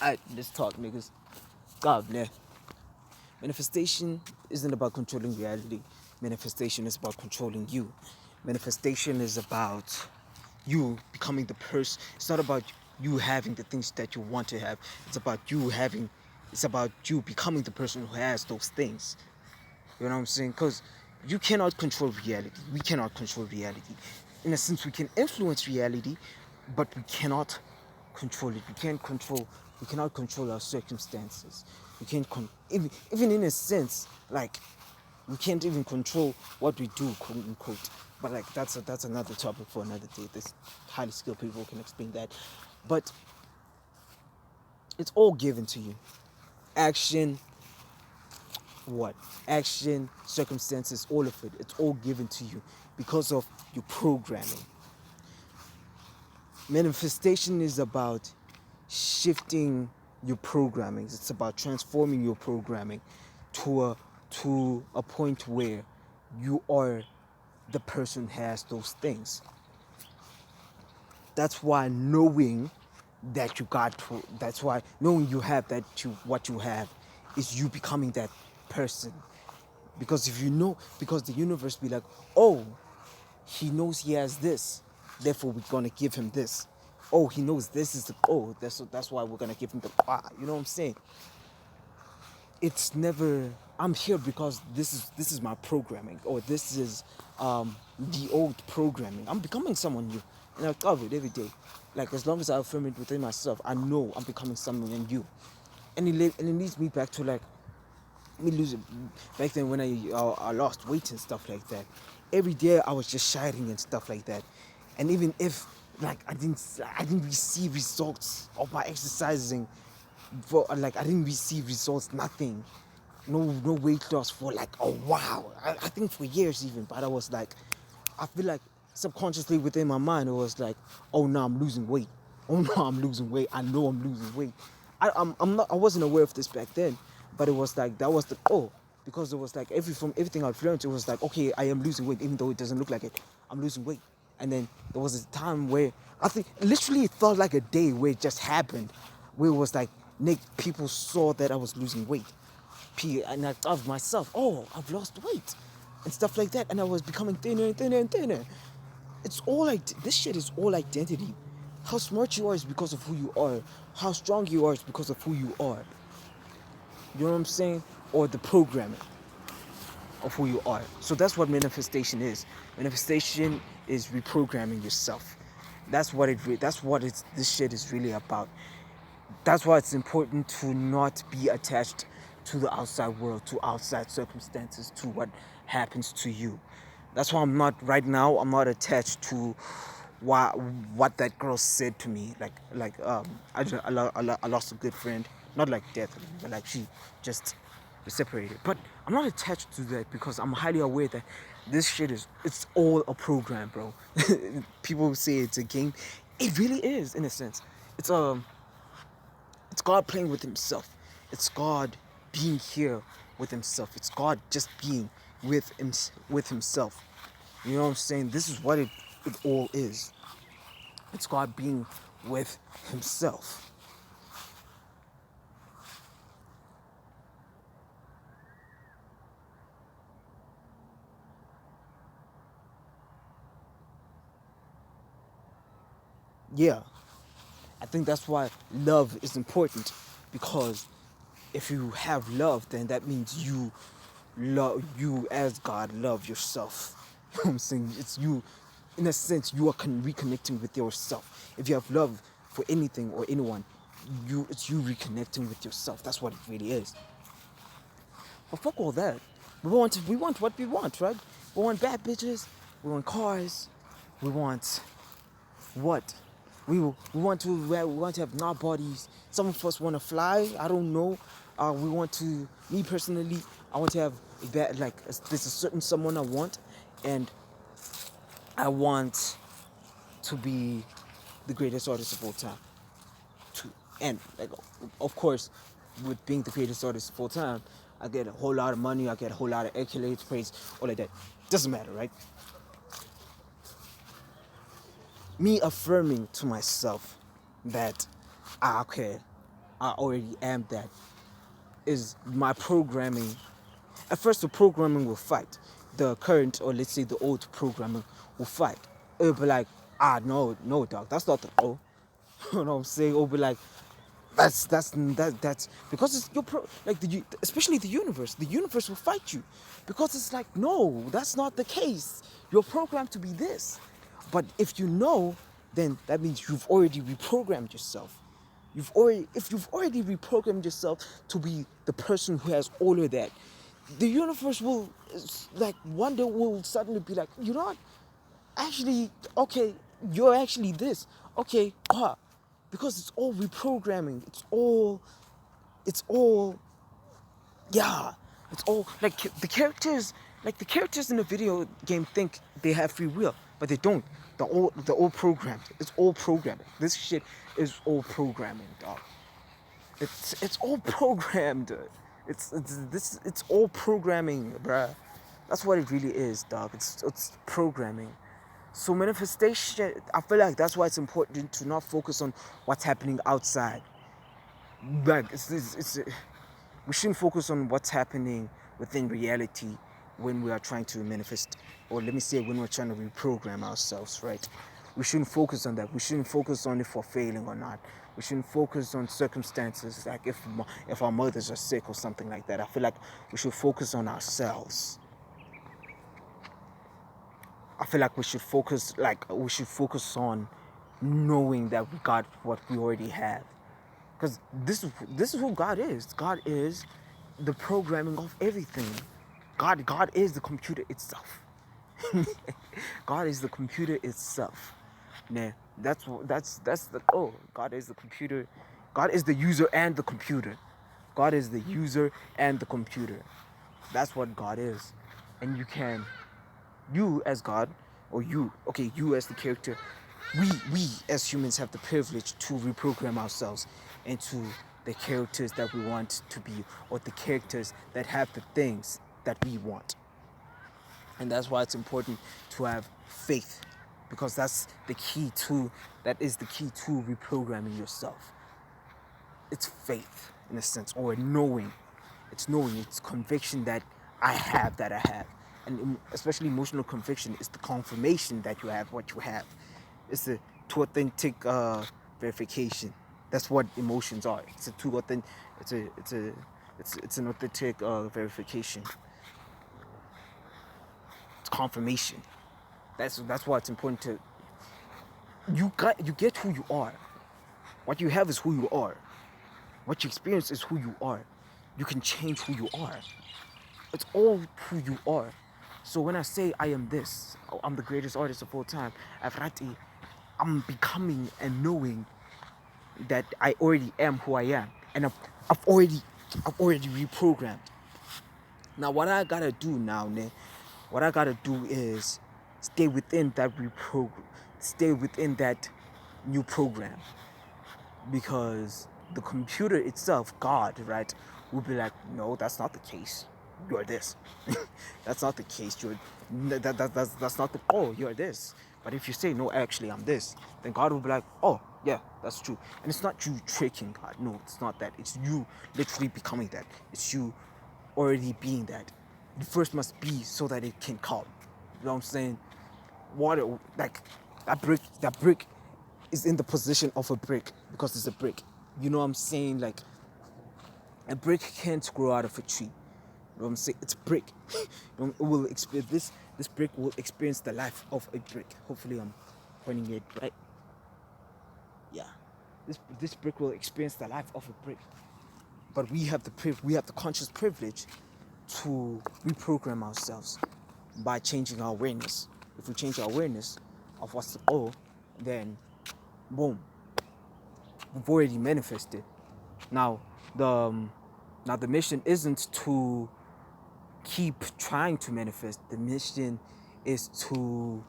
Alright, let's talk, niggas. God, man. Manifestation isn't about controlling reality. Manifestation is about controlling you. Manifestation is about you becoming the person. It's not about you having the things that you want to have. It's about you becoming the person who has those things. You know what I'm saying? Because you cannot control reality. We cannot control reality. In a sense, we can influence reality, but we cannot control it. We cannot control our circumstances. We can't, even in a sense, like, we can't even control what we do, quote unquote. But like, that's another topic for another day. This highly skilled people can explain that. But it's all given to you. Action, what action, circumstances, all of it, it's all given to you because of your programming. Manifestation is about shifting your programming. It's about transforming your programming to a point where you are the person who has those things. That's why knowing that you got to, that's why knowing you have that, you what you have is you becoming that person. Because if you know, because the universe be like, oh, he knows he has this, therefore we're gonna give him this. Oh, he knows this is the, oh, that's why we're gonna give him the, you know what I'm saying? It's never, I'm here because this is my programming, or this is the old programming. I'm becoming someone new, and I cover it every day. Like, as long as I affirm it within myself, I know I'm becoming someone new. And it leads me back to, like, me losing back then when I lost weight and stuff like that. Every day I was just shouting and stuff like that, and even if, like, I didn't receive results of my exercising, for like, I didn't receive results, nothing, no weight loss for like a while. I think for years even, but I was like, I feel like subconsciously within my mind it was like, oh no, I'm losing weight. Oh no, I'm losing weight. I know I'm losing weight. I'm not. I wasn't aware of this back then, but it was like that was the, oh, because it was like from everything I've learned, it was like, okay, I am losing weight, even though it doesn't look like it. I'm losing weight. And then there was a time where I think literally it felt like a day where it just happened, where it was like, Nick, people saw that I was losing weight. And I thought of myself, oh, I've lost weight and stuff like that, and I was becoming thinner and thinner and thinner. It's all like, this shit is all identity. How smart you are is because of who you are. How strong you are is because of who you are. You know what I'm saying? Or the programming of who you are. So that's what manifestation is. Manifestation is reprogramming yourself. That's what it's this shit is really about. That's why it's important to not be attached to the outside world, to outside circumstances, to what happens to you. That's why I'm not attached to what that girl said to me. I lost a good friend, not like death, but like she just separated. But I'm not attached to that because I'm highly aware that this shit it's all a program, bro. People say it's a game. It really is, in a sense. It's God playing with himself. It's God being here with himself. It's God just being with himself. You know what I'm saying? This is what it all is. It's God being with himself. Yeah. I think that's why love is important, because if you have love, then that means you as God love yourself. You know what I'm saying? It's you, in a sense, you are reconnecting with yourself. If you have love for anything or anyone, it's you reconnecting with yourself. That's what it really is. But fuck all that. We want what we want, right? We want bad bitches. We want cars. We want what? We want to have not bodies. Some of us want to fly. I don't know. We want to. Me personally, I want to have a bad, like, there's a certain someone I want, and I want to be the greatest artist of all time. And like, of course, with being the greatest artist of all time, I get a whole lot of money. I get a whole lot of accolades, praise, all of that. Doesn't matter, right? Me affirming to myself that, okay, I already am that, is my programming. At first, the programming will fight. The current, or let's say the old programming, will fight. It'll be like, no, no, dog, that's not the O. You know what I'm saying? It'll be like, that's because it's your like especially the universe. The universe will fight you because it's like, no, that's not the case. You're programmed to be this. But if you know, then that means you've already reprogrammed yourself. If you've already reprogrammed yourself to be the person who has all of that, the universe will, like, one day will suddenly be like, you know what? Actually, okay, you're actually this. Okay, because it's all reprogramming. It's all, yeah. It's all like the characters in the video game think they have free will, but they don't. They're all programmed. It's all programming. This shit is all programming, dog. It's all programmed. It's all programming, bruh. That's what it really is, dog. It's programming. So manifestation, I feel like that's why it's important to not focus on what's happening outside. Like we shouldn't focus on what's happening within reality when we are trying to manifest, or let me say, when we're trying to reprogram ourselves, right? We shouldn't focus on that. We shouldn't focus on if we're failing or not. We shouldn't focus on circumstances, like if our mothers are sick or something like that. I feel like we should focus on ourselves. I feel like we should focus on knowing that we got what we already have. Because this is who God is. God is the programming of everything. God is the computer itself. God is the computer itself. Nah, that's the God is the computer. God is the user and the computer. God is the user and the computer. That's what God is. And you as God, or you as the character, we as humans have the privilege to reprogram ourselves into the characters that we want to be, or the characters that have the things that we want. And that's why it's important to have faith, because that is the key to reprogramming yourself. It's faith, in a sense, or knowing. It's conviction that I have. And especially emotional conviction is the confirmation that you have what you have. It's a too authentic verification. That's what emotions are. It's a too authentic. It's an authentic verification. It's confirmation. That's why it's important to you get who you are. What you have is who you are. What you experience is who you are. You can change who you are. It's all who you are. So when I say I am this, I'm the greatest artist of all time, Avrati, I'm becoming and knowing that I already am who I am, and I've already reprogrammed. Now what I gotta do now, ne? What I gotta do is stay within that new program, because the computer itself, God, right, will be like, no, that's not the case. You're this. That's not the case. That's not the. Oh, you're this. But if you say no, actually I'm this, then God will be like, oh yeah, that's true. And it's not you tricking God. No, it's not that. It's you literally becoming that. It's you already being that. You first must be so that it can come. You know what I'm saying? Water, like that brick is in the position of a brick because it's a brick. You know what I'm saying? Like, a brick can't grow out of a tree. You know what I'm saying? It's a brick. It will experience this brick will experience the life of a brick. Hopefully I'm pointing it right. Yeah. This brick will experience the life of a brick. But we have the conscious privilege to reprogram ourselves by changing our awareness. If we change our awareness of what's the goal, then boom, we've already manifested. Now the mission isn't to keep trying to manifest. The mission is to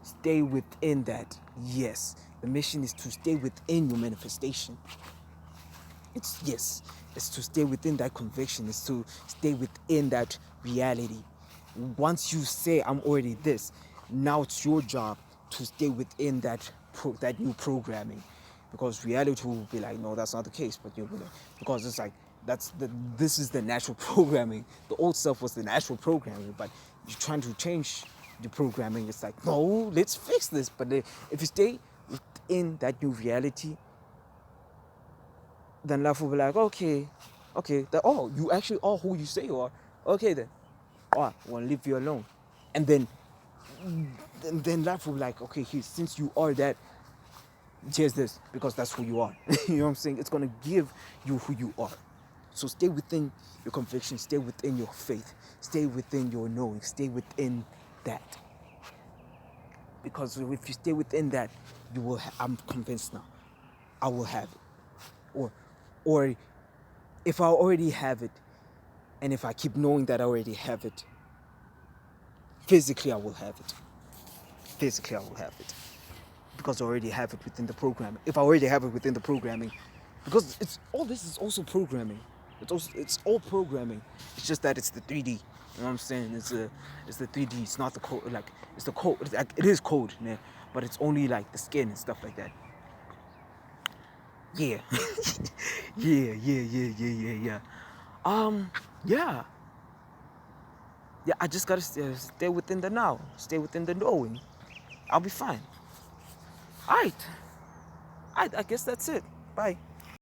stay within that. Yes, the mission is to stay within your manifestation. It's to stay within that conviction. It's to stay within that reality. Once you say I'm already this, now it's your job to stay within that new programming. because reality will be like, no, that's not the case. But you'll be like, because it's like this is the natural programming. The old stuff was the natural programming, but you're trying to change the programming. It's like, no, let's fix this. But if you stay within that new reality, then life will be like, okay, oh, you actually are who you say you are. Okay then, I want to leave you alone. And then life will be like, okay, since you are that, here's this, because that's who you are. You know what I'm saying? It's gonna give you who you are. So stay within your conviction, stay within your faith, stay within your knowing, stay within that. Because if you stay within that, you will. I'm convinced now, I will have it. Or if I already have it, and if I keep knowing that I already have it, physically I will have it. Physically I will have it. Because I already have it within the programming. If I already have it within the programming, because it's all this is also programming. It's all programming. It's just that it's the 3D. You know what I'm saying? It's the 3D. It's not the code. Like it's the code. It is code, yeah, but it's only like the skin and stuff like that. Yeah. Yeah. Yeah. Yeah, I just gotta stay within the now. Stay within the knowing. I'll be fine. Alright. I guess that's it. Bye.